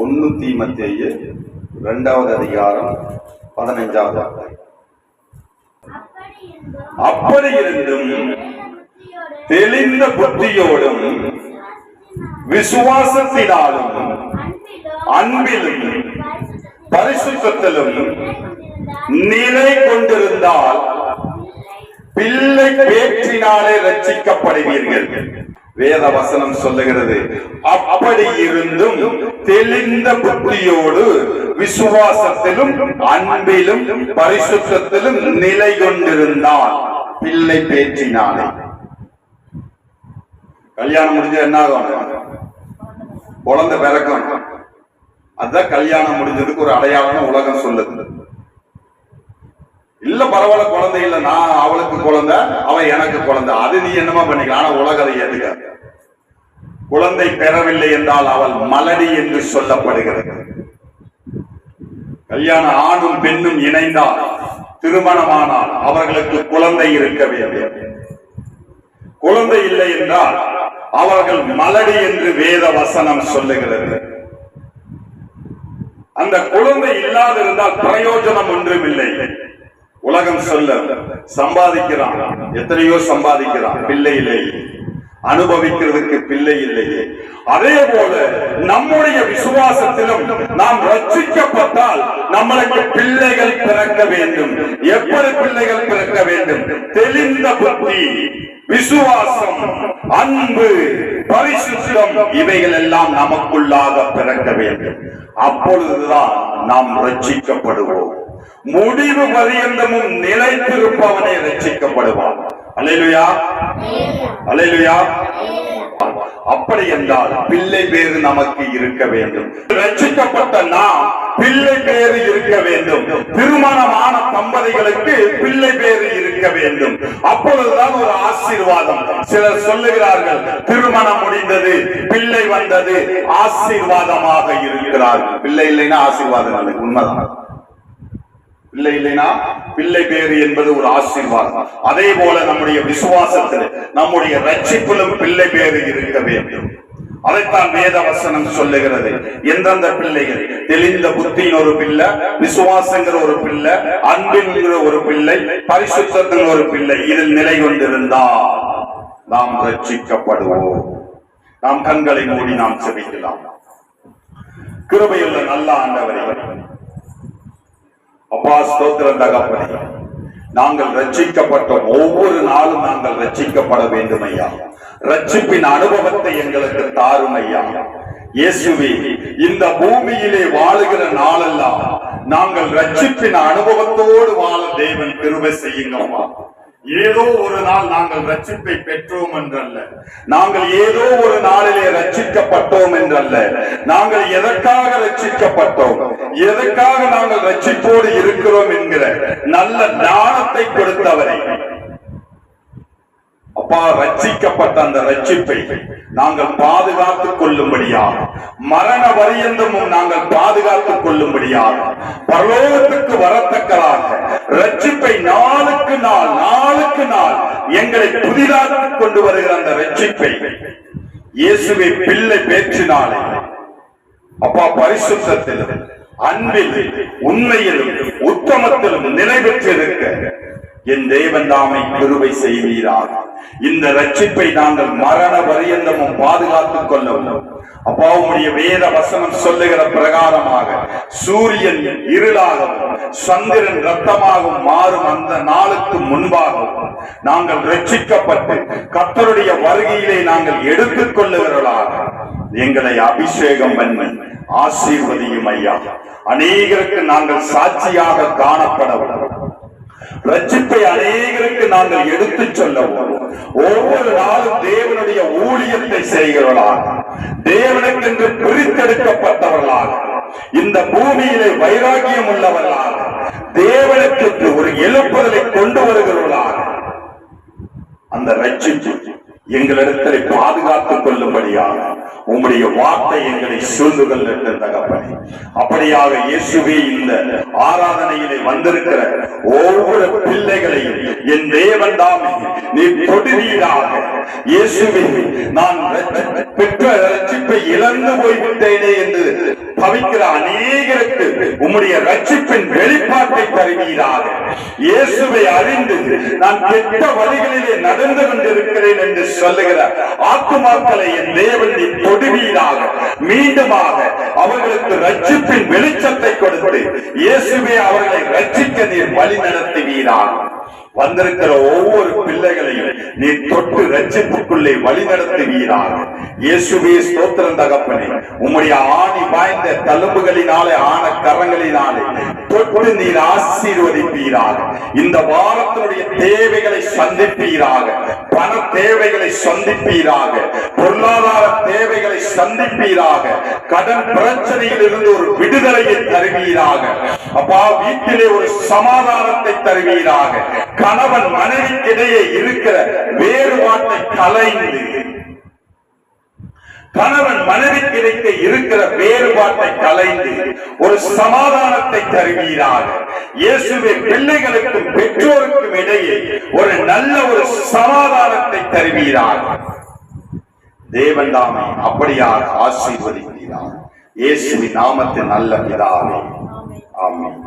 1 தீமோத்தேயு 2வது அதிகாரம் 15வது வார்த்தை. அப்படி இருந்தும் தெளிந்த புத்தியோடும் விசுவாசத்தினாலும் அன்பிலும் பரிசுத்தத்திலும் நிலை கொண்டிருந்தால் பிள்ளை பேற்றினாலே ரட்சிக்கப்படுவீர்கள். வேத வசனம் சொல்லுகிறது, அப்படி இருந்தும் தெளிந்த புத்தியோடு விசுவாசத்திலும் அன்பிலும் பரிசுத்தத்திலும் நிலை கொண்டிருந்தால் பிள்ளை பேற்றினாலே. கல்யாணம் முடிஞ்ச என்ன ஆகும்? குழந்தை பிறக்கும். அதுதான் கல்யாணம் முடிஞ்சதுக்கு ஒரு அடையாளம் உலகம் சொல்லுது. இல்ல பரவாயில்ல, குழந்தை இல்ல, நான் அவளுக்கு குழந்தை, அவன் எனக்கு குழந்தை, அது நீ என்னமா பண்ணிக்கலாம். ஆனா உலக அதை ஏத்துக்க. குழந்தை பெறவில்லை என்றால் அவள் மலடி என்று சொல்லப்படுகிறது. கல்யாணம் ஆணும் பெண்ணும் இணைந்தால், திருமணமானால் அவர்களுக்கு குழந்தை இருக்க வேண்டும். குழந்தை இல்லை என்றால் அவர்கள் மலடி என்று வேத வசனம் சொல்லுகிறது. அந்த குழந்தை இல்லாதிருந்தால் பிரயோஜனம் ஒன்றுமில்லை. உலகம் சொல்ல சம்பாதிக்கிறான், எத்தனையோ சம்பாதிக்கிறான், பிள்ளை இல்லை, அனுபவிக்கிறதுக்கு பிள்ளை இல்லையே. அதே போல நம்முடைய விசுவாசத்திலும் நாம் ரட்சிக்கப்பட்டால் நம்மளுக்கு பிள்ளைகள் பிறக்க வேண்டும். எப்படி பிள்ளைகள் பிறக்க வேண்டும்? தெளிந்த புத்தி, விசுவாசம், அன்பு, பரிசுத்தம், இவைகள் எல்லாம் நமக்குள்ளாக பிறக்க வேண்டும். அப்பொழுதுதான் நாம் ரட்சிக்கப்படுவோம். முடிவு பரியந்தமும் நிலைத்திருப்பவனே ரட்சிக்கப்படுவான். அல்லேலூயா, அல்லேலூயா. அப்படி என்றால் பிள்ளை பேறு நமக்கு இருக்க வேண்டும். ரட்சிக்கப்பட்ட நாம் பிள்ளை பேறு இருக்க வேண்டும். திருமணமான தம்பதிகளுக்கு பிள்ளை பேறு இருக்க வேண்டும். அப்பொழுதுதான் ஒரு ஆசீர்வாதம். சிலர் சொல்லுகிறார்கள், திருமணம் முடிந்தது, பிள்ளை வந்தது, ஆசீர்வாதமாக இருக்கிறார்கள். பிள்ளை இல்லைன்னா ஆசீர்வாதம் இல்லை, உண்மைதான். பிள்ளை இல்லைனா பிள்ளை பேறு என்பது ஒரு ஆசீர்வாதம். அதே போல நம்முடைய விசுவாசத்தில், நம்முடைய ரட்சிப்பிலும் பிள்ளை பேறு இருக்க வேண்டும். அதைத்தான் வேத வசனம் சொல்லுகிறது. எந்தெந்த பிள்ளைகள்? தெளிந்த புத்தியின் ஒரு பிள்ளை, விசுவாசங்கிற ஒரு பிள்ளை, அன்பின்கிற ஒரு பிள்ளை, பரிசுத்தத்தின் ஒரு பிள்ளை, இதில் நிலை கொண்டிருந்தால் நாம் ரட்சிக்கப்படுவோம். நாம் கண்களை மூடி நாம் செபிக்கலாம். கிருபையுள்ள நல்ல ஆண்டவரே, அப்பா ஸ்தோத்திரம் தகப்பனே, நாங்கள் ரட்சிக்கப்பட்டோம். ஒவ்வொரு நாளும் நாங்கள் ரட்சிக்கப்பட வேண்டும் ஐயா. ரட்சிப்பின் அனுபவத்தை எங்களுக்கு தாரும் ஐயா. இயேசுவே, இந்த பூமியிலே வாழுகிற நாளெல்லாம் நாங்கள் ரட்சிப்பின் அனுபவத்தோடு வாழ தேவன் கிருபை செய்யுங்கம்மா. ஏதோ ஒரு நாள் நாங்கள் ரட்சிப்பை பெற்றோம் என்றல்ல, நாங்கள் ஏதோ ஒரு நாளிலே ரட்சிக்கப்பட்டோம் என்றல்ல, நாங்கள் எதற்காக ரட்சிக்கப்பட்டோம், எதற்காக நாங்கள் ரட்சிப்போடு இருக்கிறோம் என்கிற நல்ல ஞானத்தை கொடுத்தவரை அப்பா, ரட்சிக்கப்பட்ட அந்த ரட்சிப்பை நாங்கள் பாதுகாத்துக் கொள்ளும்படியாக, மரண பரியந்தமும் நாங்கள் பாதுகாத்துக் கொள்ளும்படியாக, பரலோகத்துக்கு வரத்தக்கதாக ரட்சிப்பை நாளுக்கு நாள் நாளுக்கு நாள் எங்களை புதிதாக்கிக் கொண்டு வருகிற அந்த ரட்சிப்பை இயேசுவை பிள்ளை பேற்றினாலே அப்பா, பரிசுத்தத்திலும் அன்பிலும் உண்மையிலும் உத்தமத்திலும் நிலை பெற்றிருக்க என் தேவன் தாமை கிருபை செய்வீராக. இந்த ரட்சிப்பை நாங்கள் மரண பரியந்தமும் பாதுகாத்துக் கொள்ளவும் அப்பா, உம்முடைய வேத வசனம் சொல்லுகிற பிரகாரமாக சூரியன் இருளாகவும் சந்திரன் ரத்தமாகவும் மாறும் அந்த நாளுக்கு முன்பாகவும் நாங்கள் ரட்சிக்கப்பட்டு கர்த்தருடைய வருகையிலே நாங்கள் எடுத்துக் கொள்ளுகிறவர்களாக எங்களை அபிஷேகம் பண்ணி ஆசீர்வதியும் ஐயா. அநேகருக்கு நாங்கள் சாட்சியாக காணப்படவும், ரட்சிப்பை அநேகருக்கு நாங்கள் எடுத்துச் சொல்லவும், ஒவ்வொரு நாளும் தேவனுடைய ஊழியத்தை செய்கிறவர்களாக, தேவனுக்கென்று பிரித்தெடுக்கப்பட்டவர்களாக, இந்த பூமியிலே வைராகியம் உள்ளவர்களாக, தேவனுக்கு ஒரு எழுப்புதலை கொண்டு வருகிறவர்களாக அந்த ரட்சிப்பு எங்களிடத்தில் பாதுகாத்துக் கொள்ளும்படியாக உம்முடைய வார்த்தை எங்களை சூழ்ந்து கொள்ள தகப்பனே. அப்படியாக இயேசுவே இந்த ஆராதனையிலே வந்திருக்கிற ஒவ்வொரு பிள்ளைகளையும் என் தேவன் தாமே நீ தொடுவீராக. இயேசுவே, நான் பெற்ற ரட்சிப்பை இழந்து போய்விட்டேனே என்று தவிக்கிற அநேகருக்கு உம்முடைய ரட்சிப்பின் வெளிப்பாட்டை தருவீராக. இயேசுவை அறிந்து நான் கெட்ட வழிகளிலே நடந்து கொண்டிருக்கிறேன் என்று சொல்லுகிற ஆத்துமாக்களை என் தேவன் நீ தொடுவீராக. மீண்டுமாக அவர்களுக்கு ரட்சிப்பின் வெளிச்சத்தை கொடுத்து இயேசுவே அவர்களை ரட்சிக்க நீர் வழி நடத்துவீராக. வந்திருக்கிற ஒவ்வொரு பிள்ளைகளையும் நீ தொட்டு ரட்சிப்புக்குள்ளே வழி நடத்துவீராக. இயேசுவே ஸ்தோத்திரம் தகப்பனே. உம்முடைய ஆணி பாய்ந்த தழும்புகளினாலே ஆன கரங்களினாலே தொட்டு நீர் ஆசீர்வதிப்பீராக. இந்த வாரத்தினுடைய தேவைகளை சந்திப்பீராக. பண தேவைகளை சந்திப்பீராக. பொருளாதார தேவைகளை சந்திப்பீராக. கடன் பிரச்சனையில் இருந்து ஒரு விடுதலையை தருவீராக. அப்பா, வீட்டிலே ஒரு சமாதானத்தை தருவீராக. கணவன் மனைவிக்கிடையே இருக்கிற வேறுபாட்டை கலைந்து, கணவன் மனைவிக்கிடையே இருக்கிற வேறுபாட்டை கலைந்து ஒரு சமாதானத்தை தருவீராக. இயேசுவே, பிள்ளைகளுக்கும் பெற்றோருக்கும் இடையே ஒரு நல்ல ஒரு சமாதானத்தை தருவீராக. தேவன் தாமே அப்படியாக ஆசீர்வதிப்பீராக. இயேசுவின் நாமத்தில் நல்ல பிதாவே, ஆமென்.